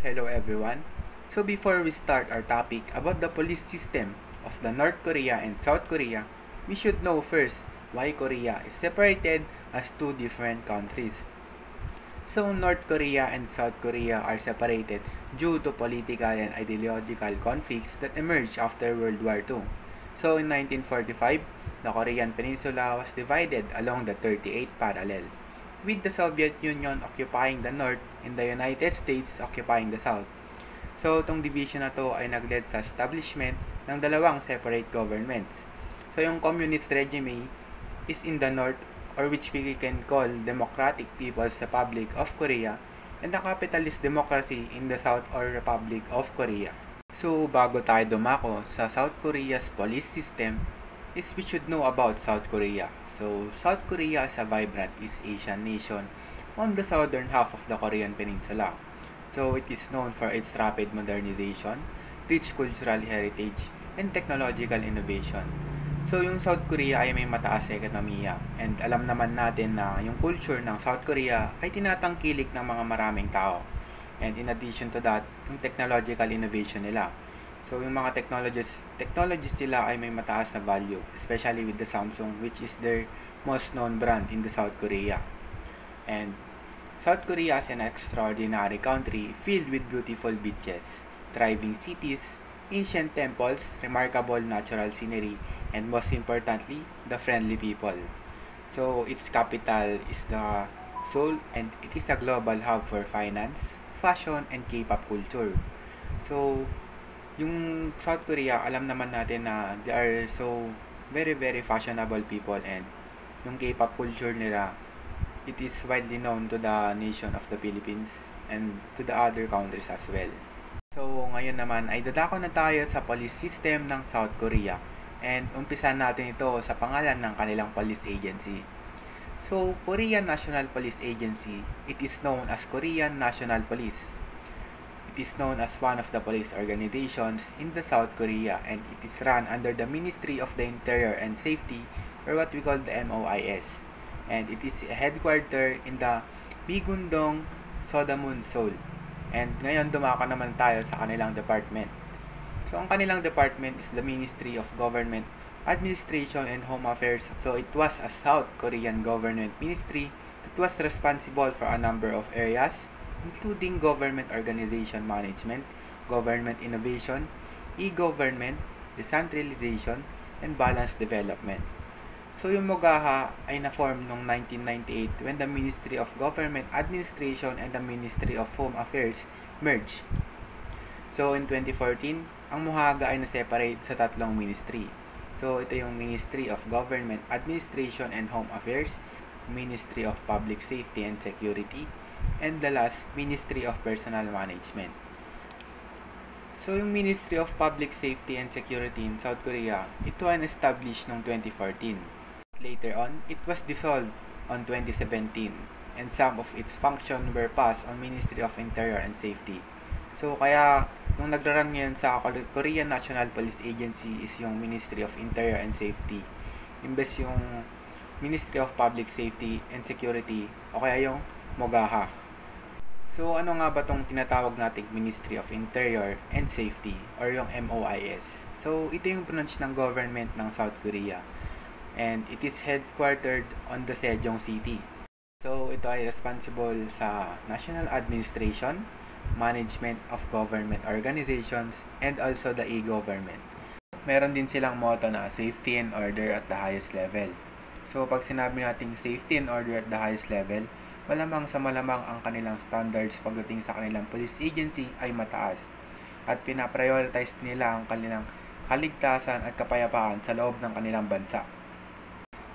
hello everyone. So before we start our topic about the police system of the North Korea and South Korea, we should know first why Korea is separated as two different countries. So North Korea and South Korea are separated due to political and ideological conflicts that emerged after World War II. So in 1945, the Korean Peninsula was divided along the 38th parallel, with the Soviet Union occupying the North and the United States occupying the South. So, itong division na to ay nag-led sa establishment ng dalawang separate governments. So, yung communist regime is in the North, or which we can call Democratic People's Republic of Korea, and the capitalist democracy in the South, or Republic of Korea. So, bago tayo dumako sa South Korea's police system, is we should know about South Korea. So, South Korea is a vibrant East Asian nation on the southern half of the Korean Peninsula. So, it is known for its rapid modernization, rich cultural heritage, and technological innovation. So, yung South Korea ay may mataas na ekonomiya, and alam naman natin na yung culture ng South Korea ay tinatangkilik ng mga maraming tao. And in addition to that, yung technological innovation nila. So, yung mga technologies nila ay may mataas na value, especially with the Samsung, which is their most known brand in the South Korea. And South Korea is an extraordinary country filled with beautiful beaches, thriving cities, ancient temples, remarkable natural scenery, and most importantly, the friendly people. So, its capital is the Seoul, and it is a global hub for finance, fashion, and K-pop culture. So, yung South Korea, alam naman natin na they are so very fashionable people, and yung K-pop culture nila, it is widely known to the nation of the Philippines and to the other countries as well. So, ngayon naman ay dadako na tayo sa police system ng South Korea, and umpisan natin ito sa pangalan ng kanilang police agency. So, Korean National Police Agency, it is known as Korean National Police. It is known as one of the police organizations in the South Korea, and it is run under the Ministry of the Interior and Safety, or what we call the MOIS. And it is headquartered in the Bigundong, Sodamun, Seoul. And ngayon dumako naman tayo sa kanilang department. So ang kanilang department is the Ministry of Government Administration and Home Affairs. So it was a South Korean government ministry that was responsible for a number of areas, including government organization management, government innovation, e-government, decentralization, and balanced development. So yung MOGAHA ay na-form noong 1998 when the Ministry of Government Administration and the Ministry of Home Affairs merged. So in 2014, ang MOHAGA ay na-separate sa tatlong ministry. So ito yung Ministry of Government Administration and Home Affairs, Ministry of Public Safety and Security, and the last, Ministry of Personnel Management. So, yung Ministry of Public Safety and Security in South Korea, ito ay established noong 2014. Later on, it was dissolved on 2017, and some of its functions were passed on Ministry of Interior and Safety. So, kaya, nung nagraran ngayon sa Korean National Police Agency is yung Ministry of Interior and Safety. Imbes yung Ministry of Public Safety and Security, o kaya yung MOGAHA. So, ano nga ba itong tinatawag nating Ministry of Interior and Safety, or yung MOIS? So, ito yung branch ng government ng South Korea. And it is headquartered on the Sejong City. So, ito ay responsible sa national administration, management of government organizations, and also the e-government. Meron din silang motto na safety and order at the highest level. So, pag sinabi nating safety and order at the highest level, malamang sa malamang ang kanilang standards pagdating sa kanilang police agency ay mataas. At pinaprioritize nila ang kanilang kaligtasan at kapayapaan sa loob ng kanilang bansa.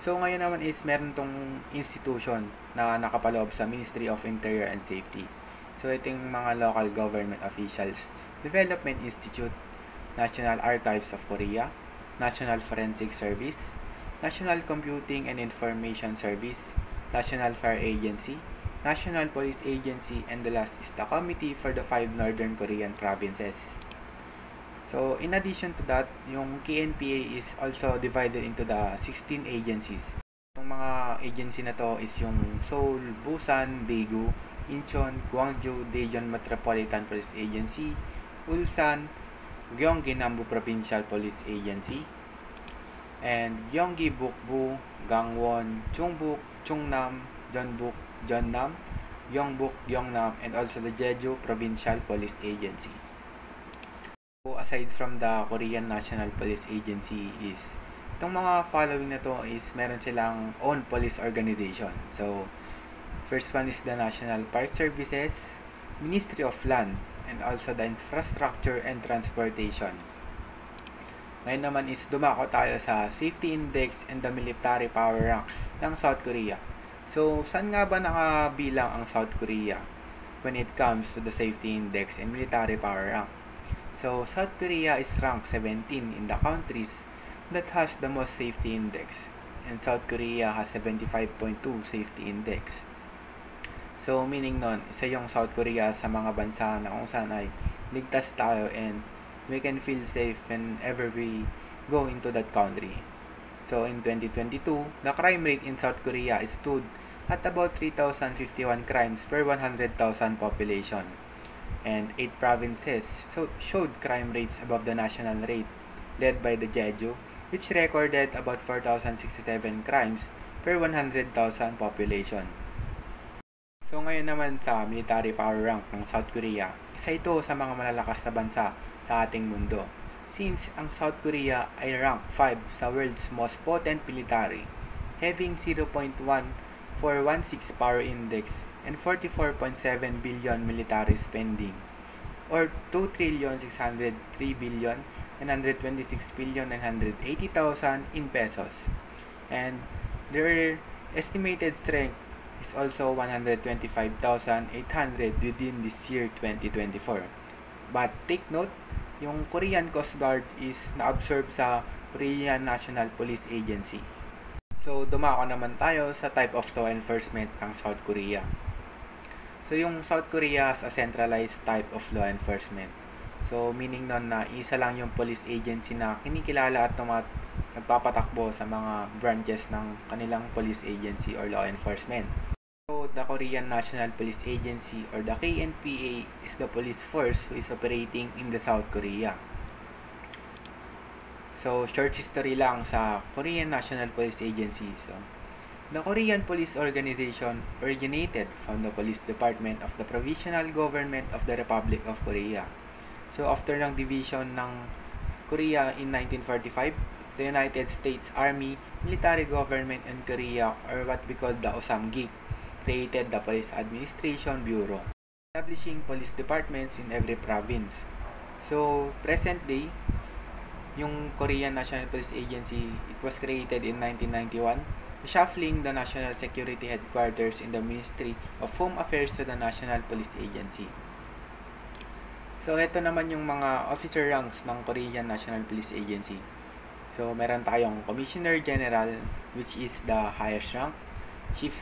So ngayon naman is meron tong institution na nakapaloob sa Ministry of Interior and Safety. So ito yung mga local government officials, Development Institute, National Archives of Korea, National Forensic Service, National Computing and Information Service, National Fire Agency, National Police Agency, and the last is the Committee for the 5 Northern Korean Provinces. So, in addition to that, yung KNPA is also divided into the 16 agencies. Yung mga agency na to is yung Seoul, Busan, Daegu, Incheon, Gwangju Daejeon Metropolitan Police Agency, Ulsan, Gyeonggi Nambu Provincial Police Agency, and Gyeonggi Bukbu, Gangwon, Chungbuk, Chungnam, Jeonbuk, Jeonnam, Gyeongbuk, Gyeongnam, and also the Jeju Provincial Police Agency. So, aside from the Korean National Police Agency is, itong mga following na to is meron silang own police organization. So, first one is the National Park Services, Ministry of Land, and also the Infrastructure and Transportation. Ngayon naman is dumako tayo sa Safety Index and the Military Power Rank ng South Korea. So, saan nga ba nakabilang ang South Korea when it comes to the Safety Index and Military Power Rank? So, South Korea is ranked 17 in the countries that has the most safety index, and South Korea has 75.2 safety index. So, meaning nun, isa yung South Korea sa mga bansa na kung saan ay ligtas tayo and we can feel safe whenever we go into that country. So, in 2022, the crime rate in South Korea stood at about 3,051 crimes per 100,000 population. And 8 provinces showed crime rates above the national rate, led by the Jeju, which recorded about 4,067 crimes per 100,000 population. So ngayon naman sa military power rank ng South Korea, isa ito sa mga malalakas na bansa sa ating mundo, since ang South Korea ay rank 5 sa world's most potent military, having 0.1416 power index and 44.7 billion military spending, or 2,603,926,980,000 in pesos. And their estimated strength is also 125,800 within this year 2024. But take note, yung Korean Coast Guard is na-absorb sa Korean National Police Agency. So, dumako naman tayo sa type of law enforcement ng South Korea. So, yung South Korea has a centralized type of law enforcement. So, meaning nun na isa lang yung police agency na kinikilala at nagpapatakbo sa mga branches ng kanilang police agency or law enforcement. So, the Korean National Police Agency or the KNPA is the police force who is operating in the South Korea. So, short history lang sa Korean National Police Agency. So, the Korean Police Organization originated from the Police Department of the Provisional Government of the Republic of Korea. So, after ng division ng Korea in 1945, the United States Army, Military Government in Korea, or what we call the Osamgi, created the Police Administration Bureau, establishing police departments in every province. So, present day, yung Korean National Police Agency, it was created in 1991, reshuffling the National Security Headquarters in the Ministry of Home Affairs to the National Police Agency. So, ito naman yung mga officer ranks ng Korean National Police Agency. So, meron tayong Commissioner General, which is the highest rank, Chief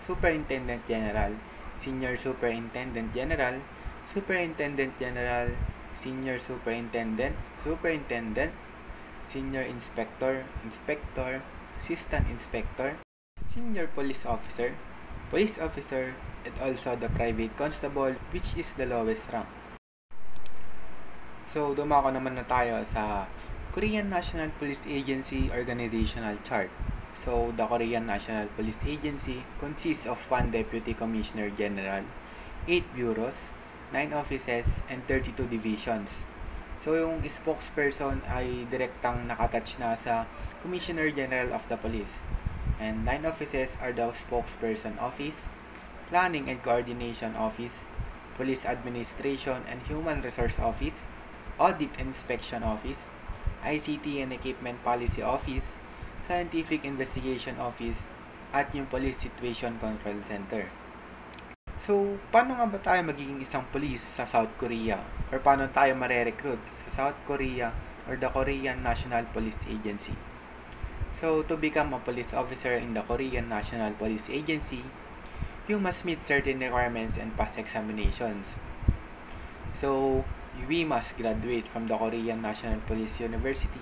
Superintendent General, Senior Superintendent General, Superintendent General, Senior Superintendent, Superintendent, Senior Inspector, Inspector, Assistant Inspector, Senior Police Officer, and also the Private Constable, which is the lowest rank. So, dumako naman na tayo sa Korean National Police Agency Organizational Chart. So, the Korean National Police Agency consists of 1 Deputy Commissioner General, 8 bureaus, 9 offices, and 32 divisions. So, yung spokesperson ay direktang nakatouch na sa Commissioner General of the Police. And 9 offices are the Spokesperson Office, Planning and Coordination Office, Police Administration and Human Resource Office, Audit and Inspection Office, ICT and Equipment Policy Office, Scientific Investigation Office, at yung Police Situation Control Center. So, paano nga ba tayo magiging isang police sa South Korea? Or paano tayo mare-recruit sa South Korea or the Korean National Police Agency? So, to become a police officer in the Korean National Police Agency, you must meet certain requirements and pass examinations. So, we must graduate from the Korean National Police University.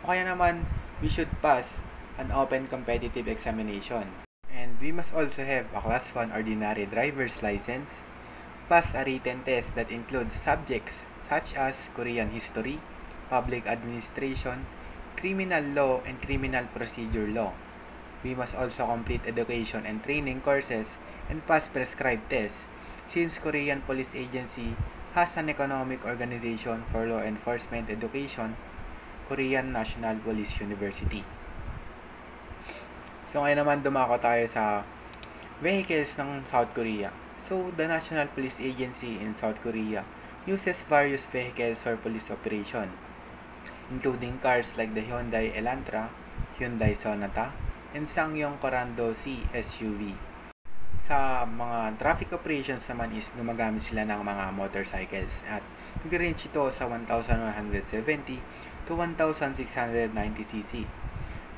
O kaya naman, we should pass an open competitive examination. And we must also have a Class 1 ordinary driver's license, pass a written test that includes subjects such as Korean history, public administration, criminal law, and criminal procedure law. We must also complete education and training courses and pass prescribed tests, since Korean Police Agency has an economic organization for law enforcement education, Korean National Police University. So ngayon naman dumako tayo sa vehicles ng South Korea. So the National Police Agency in South Korea uses various vehicles for police operation, including cars like the Hyundai Elantra, Hyundai Sonata, and Sangyong Corando C SUV. Sa mga traffic operations naman is gumagamit sila ng mga motorcycles at nag-range ito sa 1,170 to 1,690cc.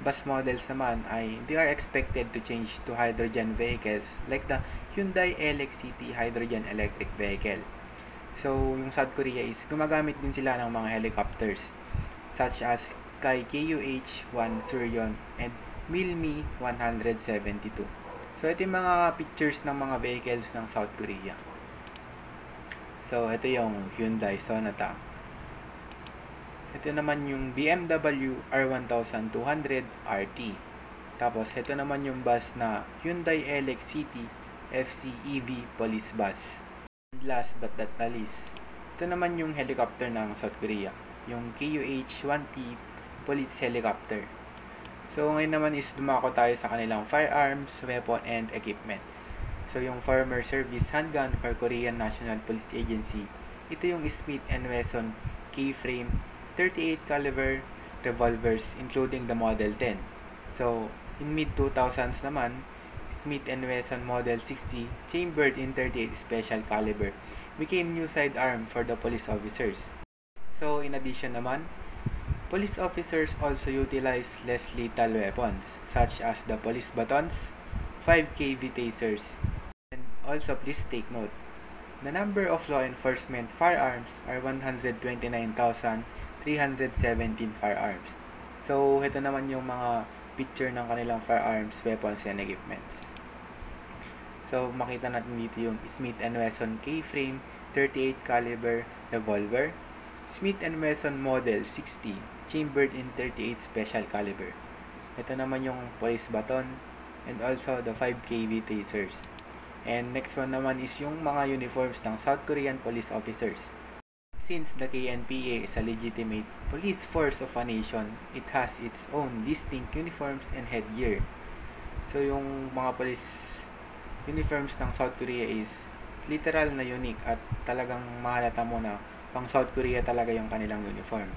Bus models naman ay they are expected to change to hydrogen vehicles like the Hyundai LX-CT hydrogen electric vehicle. So, yung South Korea is gumagamit din sila ng mga helicopters such as kay KUH-1 Suryeon and Milmi 172. So, ito yung mga pictures ng mga vehicles ng South Korea. So, ito yung Hyundai Sonata. Ito naman yung BMW R1200 RT. Tapos, ito naman yung bus na Hyundai LX-CT FC EV Police Bus. And last but not least, ito naman yung helicopter ng South Korea. Yung KUH-1P Police Helicopter. So, ngayon naman is dumako tayo sa kanilang firearms, weapon, and equipments. So, yung former service handgun for Korean National Police Agency, ito yung Smith & Wesson K-frame 38 caliber revolvers including the Model 10. So, in mid-2000s naman, Smith & Wesson Model 60 chambered in 38 special caliber became new sidearm for the police officers. So, in addition naman, police officers also utilize less lethal weapons such as the police batons, 5 kV tasers, and also please take note, the number of law enforcement firearms are 129,317 firearms. So, ito naman yung mga picture ng kanilang firearms, weapons, and equipments. So, makita natin dito yung Smith & Wesson K-frame 38 caliber revolver, Smith & Wesson Model 60 chambered in 38 special caliber. Ito naman yung police baton and also the 5 kV tasers. And next one naman is yung mga uniforms ng South Korean police officers. Since the KNPA is a legitimate police force of a nation, it has its own distinct uniforms and headgear. So yung mga police uniforms ng South Korea is literal na unique at talagang mahalata mo na pang South Korea talaga yung kanilang uniform.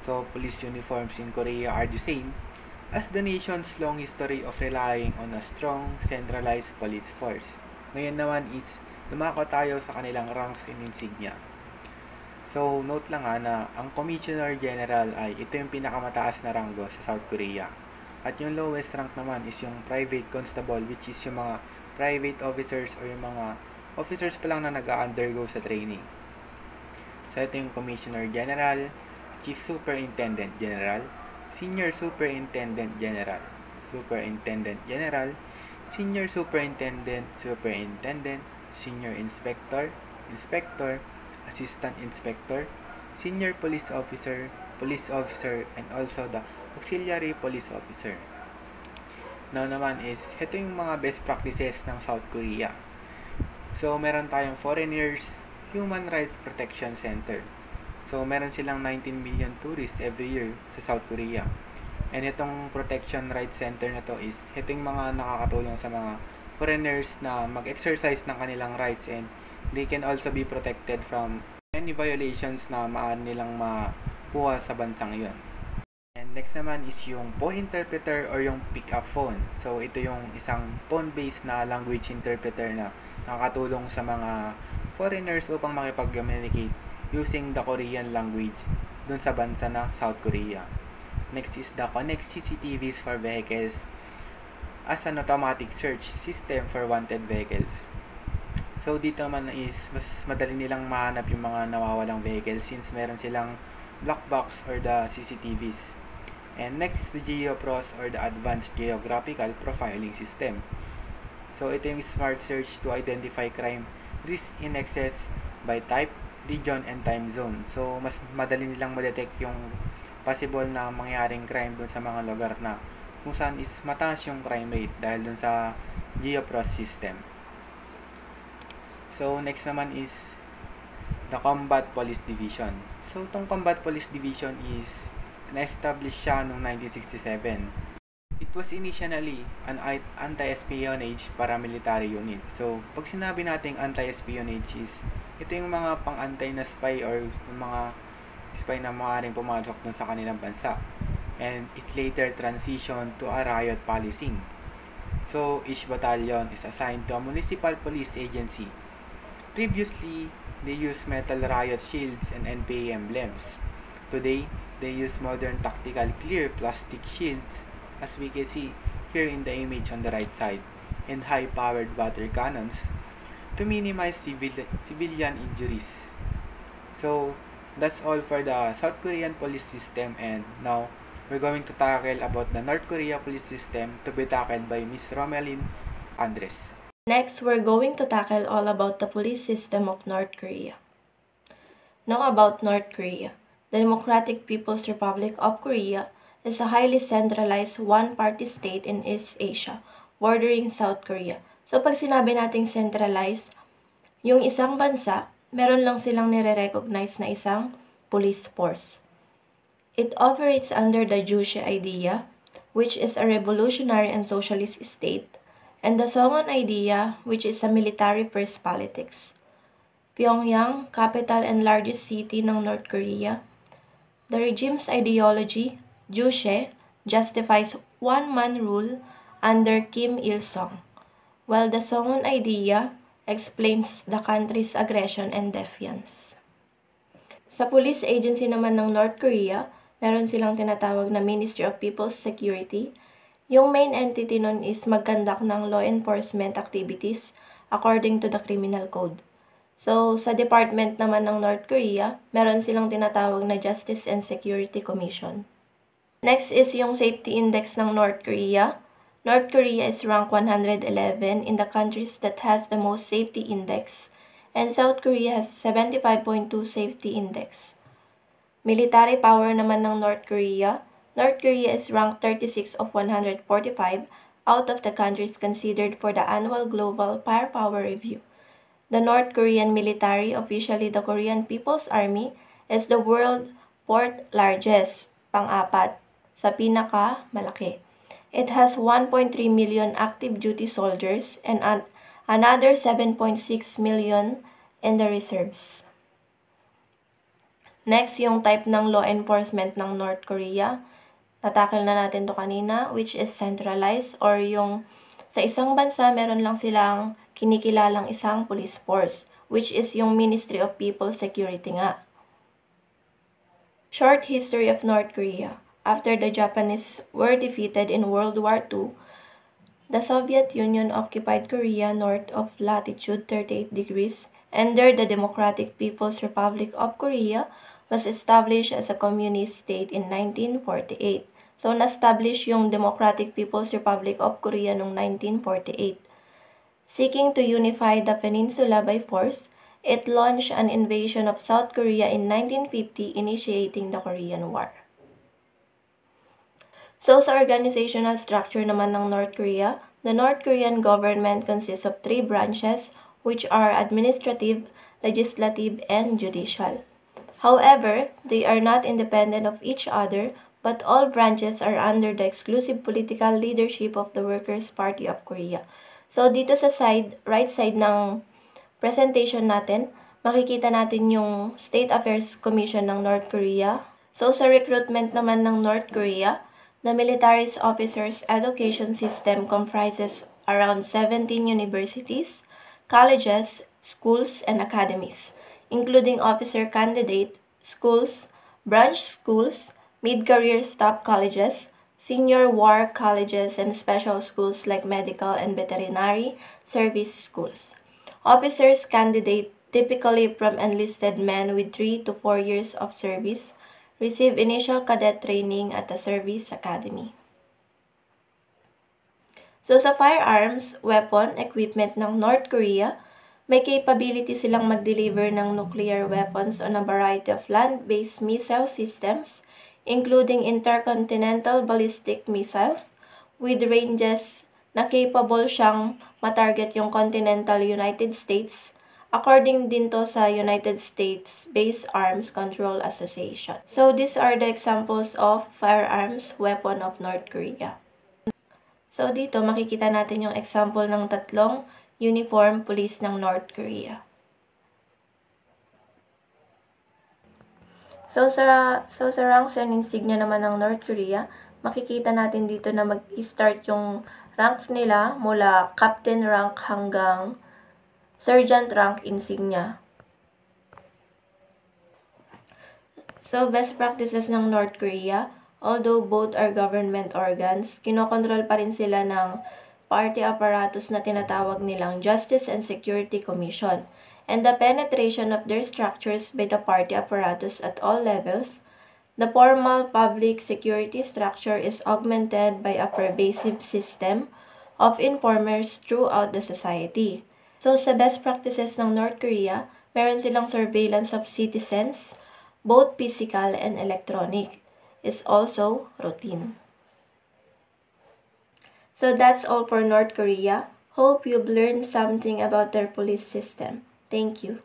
So police uniforms in Korea are the same as the nation's long history of relying on a strong centralized police force. Ngayon naman is dumako tayo sa kanilang ranks and insignia. So, note lang na ang Commissioner General ay ito yung pinakamataas na ranggo sa South Korea. At yung lowest rank naman is yung Private Constable, which is yung mga private officers o yung mga officers pa lang na nag-undergo sa training. So, ito yung Commissioner General, Chief Superintendent General, Senior Superintendent General, Superintendent General, Senior Superintendent, Superintendent, Senior Inspector, Inspector, Assistant Inspector, Senior Police Officer, and also the Auxiliary Police Officer. Now naman is, ito yung mga best practices ng South Korea. So, meron tayong Foreigners Human Rights Protection Center. So, meron silang 19 million tourists every year sa South Korea. And itong Protection Rights Center na to is, ito yung mga nakakatulong sa mga foreigners na mag-exercise ng kanilang rights and they can also be protected from any violations na maaari nilang makuha sa bansang iyon. And next naman is yung phone interpreter or yung pick-up phone. So, ito yung isang phone-based na language interpreter na nakakatulong sa mga foreigners upang makipag-communicate using the Korean language dun sa bansa na South Korea. Next is the Connect CCTVs for vehicles as an automatic search system for wanted vehicles. So, dito naman is mas madali nilang mahanap yung mga nawawalang vehicles since meron silang black box or the CCTVs. And next is the GeoPros or the Advanced Geographical Profiling System. So, ito yung smart search to identify crime risk indexes by type, region, and time zone. So, mas madali nilang ma-detect yung possible na mangyaring crime dun sa mga lugar na kung saan is mataas yung crime rate dahil dun sa GeoPros system. So, next naman is the Combat Police Division. So, itong Combat Police Division is na-establish siya noong 1967. It was initially an anti-espionage paramilitary unit. So, pag sinabi nating anti-espionage is, ito yung mga pang-antay na spy or yung mga spy na maaaring pumasok dun sa kanilang bansa. And it later transitioned to a riot policing. So, each battalion is assigned to a municipal police agency. Previously, they used metal riot shields and NPA emblems. Today, they use modern tactical clear plastic shields, as we can see here in the image on the right side, and high-powered water cannons to minimize civilian injuries. So, that's all for the South Korean police system, and now we're going to tackle about the North Korea police system to be tackled by Ms. Romelyn Andres. Next, we're going to tackle all about the police system of North Korea. Now about North Korea. The Democratic People's Republic of Korea is a highly centralized one-party state in East Asia, bordering South Korea. So pag sinabi nating centralized, yung isang bansa, meron lang silang nire-recognize na isang police force. It operates under the Juche idea, which is a revolutionary and socialist state, and the Songon idea, which is a military-first politics. Pyongyang, capital and largest city ng North Korea. The regime's ideology, Juche, justifies one-man rule under Kim Il-sung, while the Songon idea explains the country's aggression and defiance. Sa police agency naman ng North Korea, meron silang tinatawag na Ministry of People's Security. Yung main entity nun is mag-conduct ng law enforcement activities according to the criminal code. So, sa department naman ng North Korea, meron silang tinatawag na Justice and Security Commission. Next is yung safety index ng North Korea. North Korea is ranked 111 in the countries that has the most safety index, and South Korea has 75.2 safety index. Military power naman ng North Korea. North Korea is ranked 36 of 145 out of the countries considered for the annual Global Firepower Review. The North Korean military, officially the Korean People's Army, is the world fourth largest, pang-apat, sa pinaka-malaki. It has 1.3 million active duty soldiers and another 7.6 million in the reserves. Next, yung type ng law enforcement ng North Korea. Natakil na natin to kanina, which is centralized, or yung sa isang bansa meron lang silang kinikilalang isang police force, which is yung Ministry of People's Security nga. Short history of North Korea. After the Japanese were defeated in World War II, the Soviet Union occupied Korea north of latitude 38 degrees, and there the Democratic People's Republic of Korea was established as a communist state in 1948. So, na-establish yung Democratic People's Republic of Korea noong 1948. Seeking to unify the peninsula by force, it launched an invasion of South Korea in 1950, initiating the Korean War. So, sa organizational structure naman ng North Korea, the North Korean government consists of 3 branches, which are administrative, legislative, and judicial. However, they are not independent of each other, but all branches are under the exclusive political leadership of the Workers' Party of Korea. So, dito sa right side ng presentation natin, makikita natin yung State Affairs Commission ng North Korea. So, sa recruitment naman ng North Korea, the military officers' education system comprises around 17 universities, colleges, schools, and academies, including officer candidate schools, branch schools, mid-career staff colleges, senior war colleges, and special schools like medical and veterinary service schools. Officers candidate, typically from enlisted men with 3 to 4 years of service, receive initial cadet training at the service academy. So sa firearms, weapon, equipment ng North Korea, may capability silang mag-deliver ng nuclear weapons on a variety of land-based missile systems, including intercontinental ballistic missiles, with ranges na capable siyang matarget yung continental United States, according din to sa United States Base Arms Control Association. So these are the examples of firearms weapon of North Korea. So dito makikita natin yung example ng tatlong uniform police ng North Korea. So sa ranks and insignia naman ng North Korea, makikita natin dito na mag-start yung ranks nila mula captain rank hanggang sergeant rank insignia. So best practices ng North Korea, although both are government organs, kinokontrol pa rin sila ng party apparatus na tinatawag nilang Justice and Security Commission, and the penetration of their structures by the party apparatus at all levels. The formal public security structure is augmented by a pervasive system of informers throughout the society. So sa best practices ng North Korea, meron silang surveillance of citizens, both physical and electronic, is also routine. So that's all for North Korea. Hope you've learned something about their police system. Thank you.